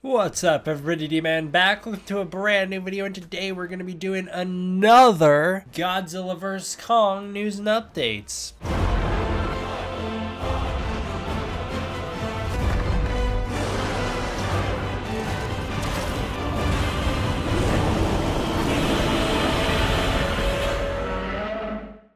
What's up, everybody? D-Man back to a brand new video, and today we're going to be doing another Godzilla vs Kong news and updates.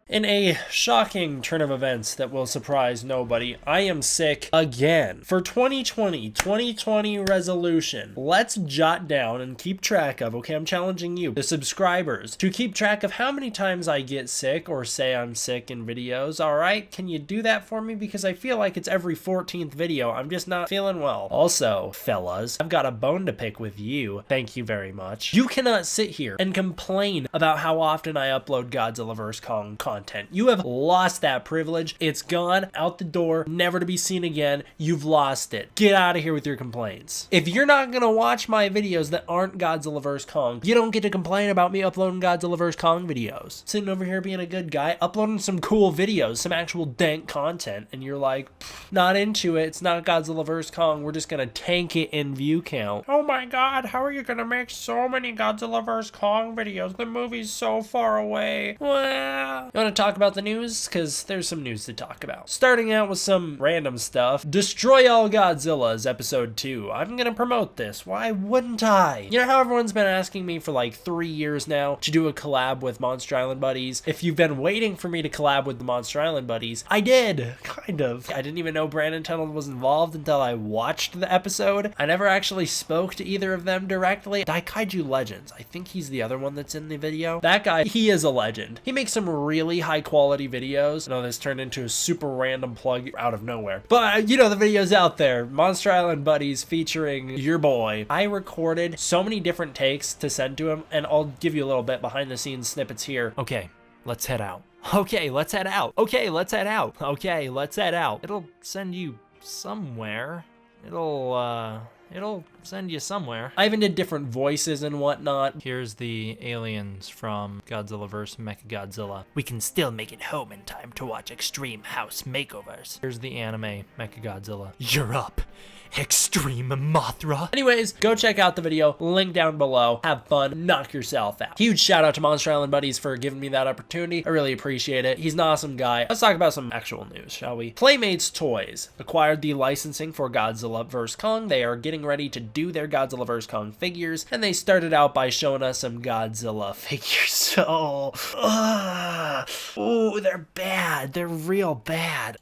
In a shocking turn of events that will surprise nobody, I am sick again. For 2020 resolution, let's jot down and keep track of, okay, I'm challenging you, the subscribers, to keep track of how many times I get sick or say I'm sick in videos, alright? Can you do that for me? Because I feel like it's every 14th video. I'm just not feeling well. Also, fellas, I've got a bone to pick with you. Thank you very much. You cannot sit here and complain about how often I upload Godzilla vs Kong content. You have lost that privilege. It's gone out the door, never to be seen again. You've lost it. Get out of here with your complaints. If you're not gonna watch my videos that aren't Godzilla vs Kong, you don't get to complain about me uploading Godzilla vs Kong videos. Sitting over here being a good guy, uploading some cool videos, some actual dank content, and you're like, not into it. It's not Godzilla vs Kong. We're just gonna tank it in view count. Oh my god, how are you gonna make so many Godzilla vs Kong videos? The movie's so far away. Well, you wanna talk about the news? Because there's some news to talk about. Starting out with some random stuff. Destroy All Godzillas episode 2. I'm gonna promote this. Why wouldn't I? You know how everyone's been asking me for like 3 years now to do a collab with Monster Island Buddies? If you've been waiting for me to collab with the Monster Island Buddies, I did. Kind of. I didn't even know Brandon Tunnel was involved until I watched the episode. I never actually spoke to either of them directly. Daikaiju Legends. I think he's the other one that's in the video. That guy, he is a legend. He makes some really high quality videos. I know this turned into a super random plug out of nowhere, but you know the videos out there. Monster Island Buddies featuring your boy. I recorded so many different takes to send to him, and I'll give you a little bit behind the scenes snippets here. Okay, let's head out. Okay, let's head out. Okay, let's head out. Okay, let's head out. It'll send you somewhere. It'll send you somewhere. I even did different voices and whatnot. Here's the aliens from Godzilla vs. Mechagodzilla. We can still make it home in time to watch extreme house makeovers. Here's the anime Mechagodzilla. You're up, Extreme Mothra. Anyways, go check out the video. Link down below. Have fun. Knock yourself out. Huge shout out to Monster Island Buddies for giving me that opportunity. I really appreciate it. He's an awesome guy. Let's talk about some actual news, shall we? Playmates Toys acquired the licensing for Godzilla vs Kong. They are getting ready to do their Godzilla vs Kong figures, and they started out by showing us some Godzilla figures. So, oh, they're bad. They're real bad.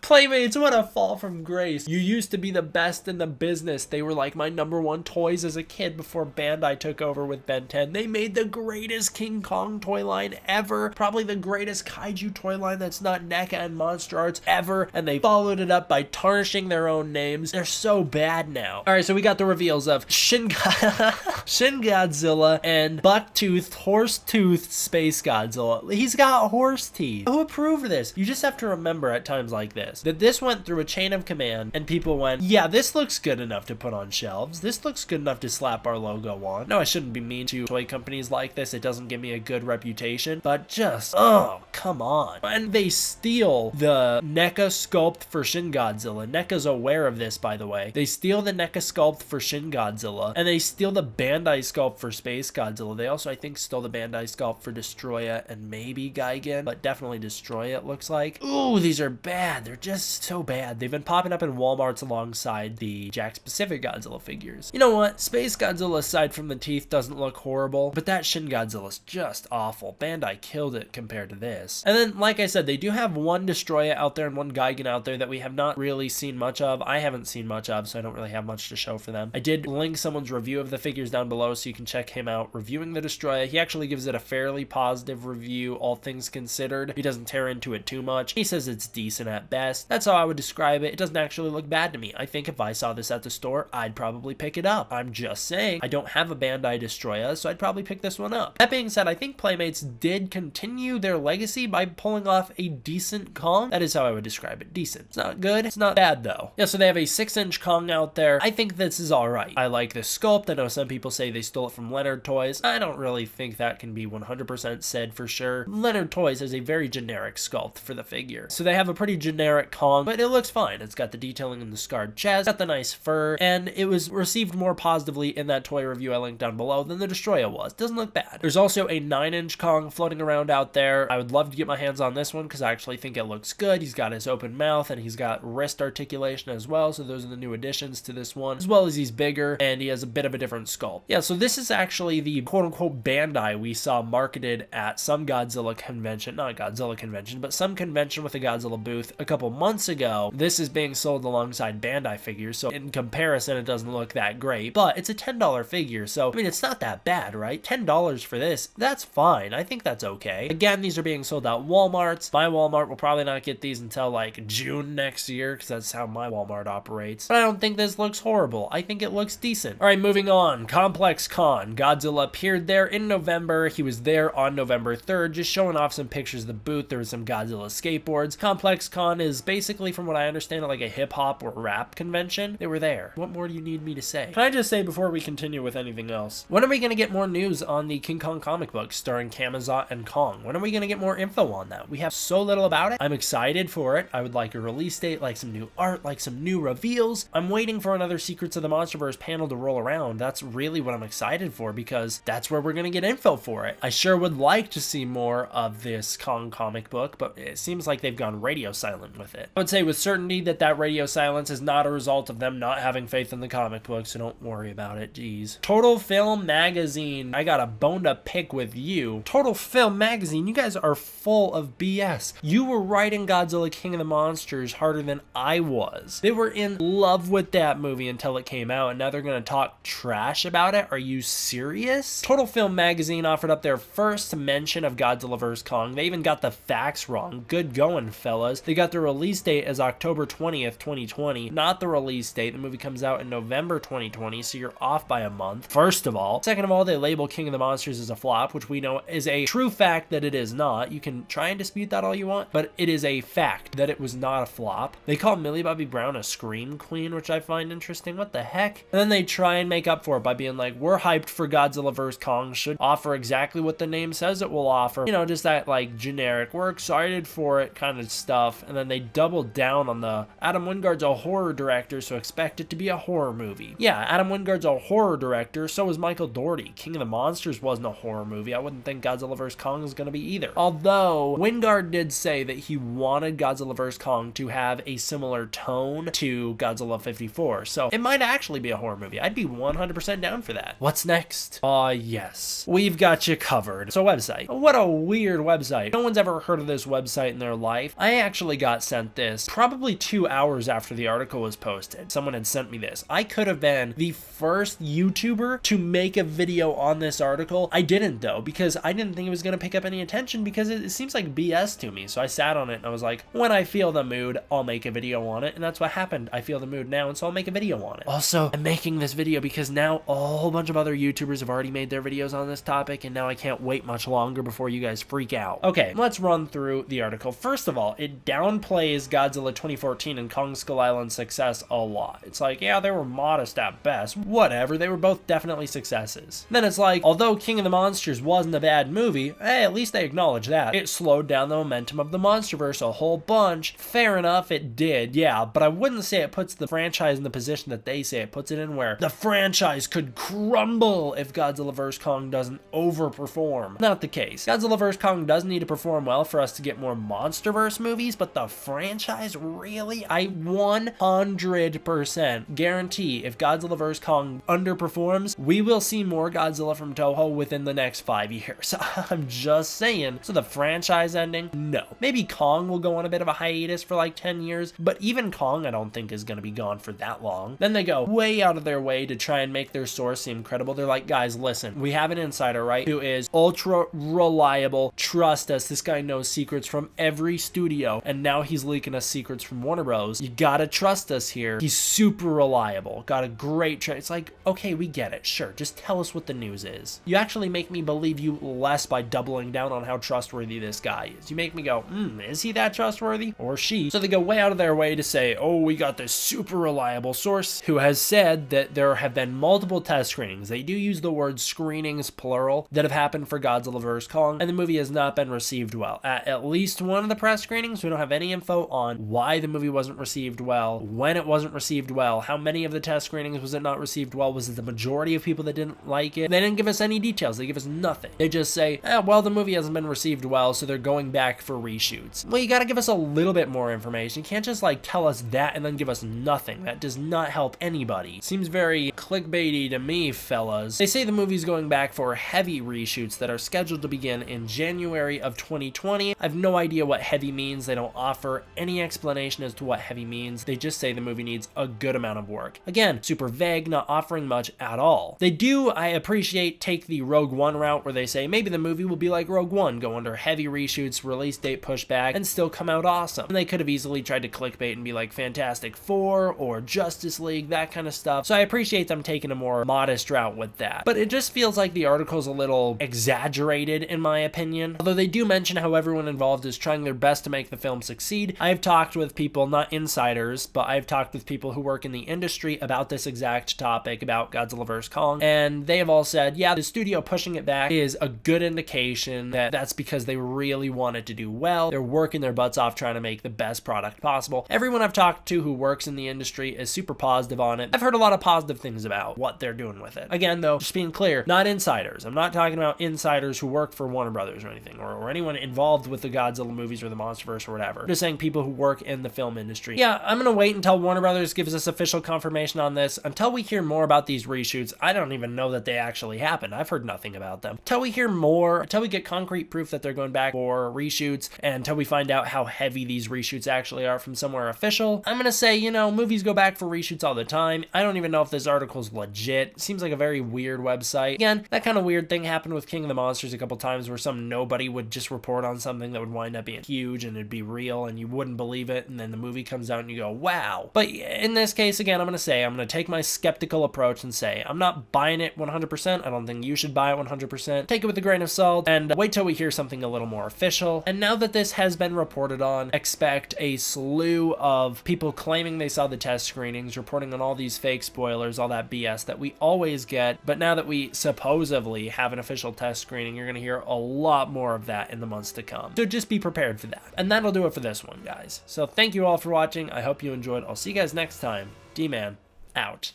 Playmates, what a fall from grace. You used to be the best in the business. They were like my #1 toys as a kid before Bandai took over with Ben 10. They made the greatest King Kong toy line ever. Probably the greatest kaiju toy line that's not NECA and Monster Arts ever. And they followed it up by tarnishing their own names. They're so bad now. Alright, so we got the reveals of Shin Godzilla and Buck-toothed, horse-toothed Space Godzilla. He's got horse teeth. Who approved this? You just have to remember at times like this that this went through a chain of command and people went, yeah, this looks good enough to put on shelves. This looks good enough to slap our logo on. No, I shouldn't be mean to toy companies like this. It doesn't give me a good reputation, but just, oh, come on. And they steal the NECA sculpt for Shin Godzilla. NECA's aware of this, by the way. They steal the NECA sculpt for Shin Godzilla, and they steal the Bandai sculpt for Space Godzilla. They also, I think, stole the Bandai sculpt for Destroya and maybe Gigan, but definitely Destroya, it looks like. Ooh, these are bad. They're just so bad. They've been popping up in Walmarts alongside the Jakks Pacific Godzilla figures. You know what? Space Godzilla, aside from the teeth, doesn't look horrible, but that Shin Godzilla's just awful. Bandai killed it compared to this. And then, like I said, they do have one Destroya out there and one Gigan out there that we have not really seen much of. I haven't seen much of, so I don't really have much to show for them. I did link someone's review of the figures down below, so you can check him out reviewing the Destroya. He actually gives it a fairly positive review, all things considered. He doesn't tear into it too much. He says it's decent at best. That's how I would describe it. It doesn't actually look bad to me. I think if I saw this at the store, I'd probably pick it up. I'm just saying. I don't have a Bandai Destroya, so I'd probably pick this one up. That being said, I think Playmates did continue their legacy by pulling off a decent Kong. That is how I would describe it. Decent. It's not good. It's not bad, though. Yeah, so they have a 6-inch Kong out there. I think this is alright. I like this sculpt. I know some people say they stole it from Leonard Toys. I don't really think that can be 100% said for sure. Leonard Toys has a very generic sculpt for the figure. So they have a pretty generic generic Kong, but it looks fine. It's got the detailing in the scarred chest, got the nice fur, and it was received more positively in that toy review I linked down below than the Destroyer was. Doesn't look bad. There's also a 9-inch Kong floating around out there. I would love to get my hands on this one because I actually think it looks good. He's got his open mouth and he's got wrist articulation as well, so those are the new additions to this one, as well as he's bigger and he has a bit of a different sculpt. Yeah, so this is actually the quote-unquote Bandai we saw marketed at some Godzilla convention, not Godzilla convention, but some convention with a Godzilla booth a couple months ago. This is being sold alongside Bandai figures, so in comparison it doesn't look that great, but it's a $10 figure, so I mean it's not that bad, right? $10 for this, that's fine. I think that's okay. Again, these are being sold at Walmarts. My Walmart will probably not get these until like June next year because that's how my Walmart operates, but I don't think this looks horrible. I think it looks decent. All right, moving on. Complex Con. Godzilla appeared there in November. He was there on November 3rd, just showing off some pictures of the booth. There was some Godzilla skateboards. Complex Con is basically, from what I understand, like a hip-hop or rap convention. They were there. What more do you need me to say? Can I just say before we continue with anything else, when are we going to get more news on the King Kong comic book starring Kamazot and Kong? When are we going to get more info on that? We have so little about it. I'm excited for it. I would like a release date, like some new art, like some new reveals. I'm waiting for another Secrets of the Monsterverse panel to roll around. That's really what I'm excited for because that's where we're going to get info for it. I sure would like to see more of this Kong comic book, but it seems like they've gone radio silent with it. I would say with certainty that that radio silence is not a result of them not having faith in the comic book, so don't worry about it, geez. Total Film Magazine. I got a bone to pick with you. Total Film Magazine, you guys are full of BS. You were writing Godzilla King of the Monsters harder than I was. They were in love with that movie until it came out, and now they're gonna talk trash about it? Are you serious? Total Film Magazine offered up their first mention of Godzilla vs Kong. They even got the facts wrong. Good going, fellas. They got the release date as October 20th, 2020, not the release date. The movie comes out in November 2020, so you're off by a month, first of all. Second of all, they label King of the Monsters as a flop, which we know is a true fact that it is not. You can try and dispute that all you want, but it is a fact that it was not a flop. They call Millie Bobby Brown a scream queen, which I find interesting. What the heck? And then they try and make up for it by being like, we're hyped for Godzilla vs Kong, should offer exactly what the name says it will offer. You know, just that like generic, we're excited for it kind of stuff. And then they double down on the Adam Wingard's a horror director, so expect it to be a horror movie. Yeah, Adam Wingard's a horror director, so is Michael Dougherty. King of the Monsters wasn't a horror movie. I wouldn't think Godzilla vs Kong is going to be either. Although Wingard did say that he wanted Godzilla vs Kong to have a similar tone to Godzilla 54, so it might actually be a horror movie. I'd be 100% down for that. What's next? Yes. We've got you covered. It's a website. What a weird website. No one's ever heard of this website in their life. I actually got sent this probably 2 hours after the article was posted. Someone had sent me this. I could have been the first YouTuber to make a video on this article. I didn't though, because I didn't think it was going to pick up any attention because it seems like BS to me. So I sat on it and I was like, when I feel the mood, I'll make a video on it. And that's what happened. I feel the mood now, and so I'll make a video on it. Also, I'm making this video because now a whole bunch of other YouTubers have already made their videos on this topic, and now I can't wait much longer before you guys freak out. Okay, let's run through the article. First of all, it downplays Godzilla 2014 and Kong Skull Island's success a lot. It's like, yeah, they were modest at best. Whatever, they were both definitely successes. Then it's like, although King of the Monsters wasn't a bad movie, hey, at least they acknowledge that. It slowed down the momentum of the Monsterverse a whole bunch. Fair enough, it did, yeah, but I wouldn't say it puts the franchise in the position that they say it puts it in, where the franchise could crumble if Godzilla vs Kong doesn't overperform. Not the case. Godzilla vs Kong does need to perform well for us to get more Monsterverse movies, but the franchise, really? I 100% guarantee if Godzilla vs Kong underperforms, we will see more Godzilla from Toho within the next 5 years. I'm just saying. So the franchise ending? No. Maybe Kong will go on a bit of a hiatus for like 10 years, but even Kong I don't think is going to be gone for that long. Then they go way out of their way to try and make their source seem credible. They're like, guys, listen, we have an insider, right, who is ultra reliable. Trust us, this guy knows secrets from every studio, and now he's leaking us secrets from Warner Bros. You gotta trust us here. He's super reliable. Got a great it's like, okay, we get it. Sure, just tell us what the news is. You actually make me believe you less by doubling down on how trustworthy this guy is. You make me go, is he that trustworthy? Or she? So they go way out of their way to say, oh, we got this super reliable source who has said that there have been multiple test screenings. They do use the word screenings, plural, that have happened for Godzilla vs Kong, and the movie has not been received well. At least one of the press screenings, we don't have any info info on why the movie wasn't received well, when it wasn't received well, how many of the test screenings was it not received well, was it the majority of people that didn't like it? They didn't give us any details. They give us nothing. They just say, well, the movie hasn't been received well, so they're going back for reshoots. Well, you gotta give us a little bit more information. You can't just like tell us that and then give us nothing. That does not help anybody. Seems very clickbaity to me, fellas. They say the movie's going back for heavy reshoots that are scheduled to begin in January of 2020. I have no idea what heavy means. They don't offer any explanation as to what heavy means. They just say the movie needs a good amount of work. Again, super vague, not offering much at all. They do, I appreciate, take the Rogue One route where they say maybe the movie will be like Rogue One, go under heavy reshoots, release date pushback, and still come out awesome. And they could have easily tried to clickbait and be like Fantastic Four or Justice League, that kind of stuff. So I appreciate them taking a more modest route with that. But it just feels like the article's a little exaggerated in my opinion. Although they do mention how everyone involved is trying their best to make the film succeed. I've talked with people, not insiders, but I've talked with people who work in the industry about this exact topic, about Godzilla vs Kong, and they have all said, yeah, the studio pushing it back is a good indication that that's because they really want it to do well. They're working their butts off trying to make the best product possible. Everyone I've talked to who works in the industry is super positive on it. I've heard a lot of positive things about what they're doing with it. Again, though, just being clear, not insiders. I'm not talking about insiders who work for Warner Brothers or anything, or anyone involved with the Godzilla movies or the MonsterVerse or whatever. I'm just saying people who work in the film industry. Yeah, I'm gonna wait until Warner Brothers gives us official confirmation on this. Until we hear more about these reshoots, I don't even know that they actually happened. I've heard nothing about them. Until we hear more, until we get concrete proof that they're going back for reshoots, and until we find out how heavy these reshoots actually are from somewhere official, I'm gonna say, movies go back for reshoots all the time. I don't even know if this article's legit. It seems like a very weird website. Again, that kind of weird thing happened with King of the Monsters a couple times where some nobody would just report on something that would wind up being huge and it'd be real and you wouldn't believe it, and then the movie comes out and you go, wow. But in this case, again, I'm gonna take my skeptical approach and say, I'm not buying it 100%. I don't think you should buy it 100%. Take it with a grain of salt and wait till we hear something a little more official. And now that this has been reported on, expect a slew of people claiming they saw the test screenings, reporting on all these fake spoilers, all that BS that we always get. But now that we supposedly have an official test screening, you're gonna hear a lot more of that in the months to come. So just be prepared for that. And that'll do it for this one, guys. So thank you all for watching. I hope you enjoyed. I'll see you guys next time. D-Man, out.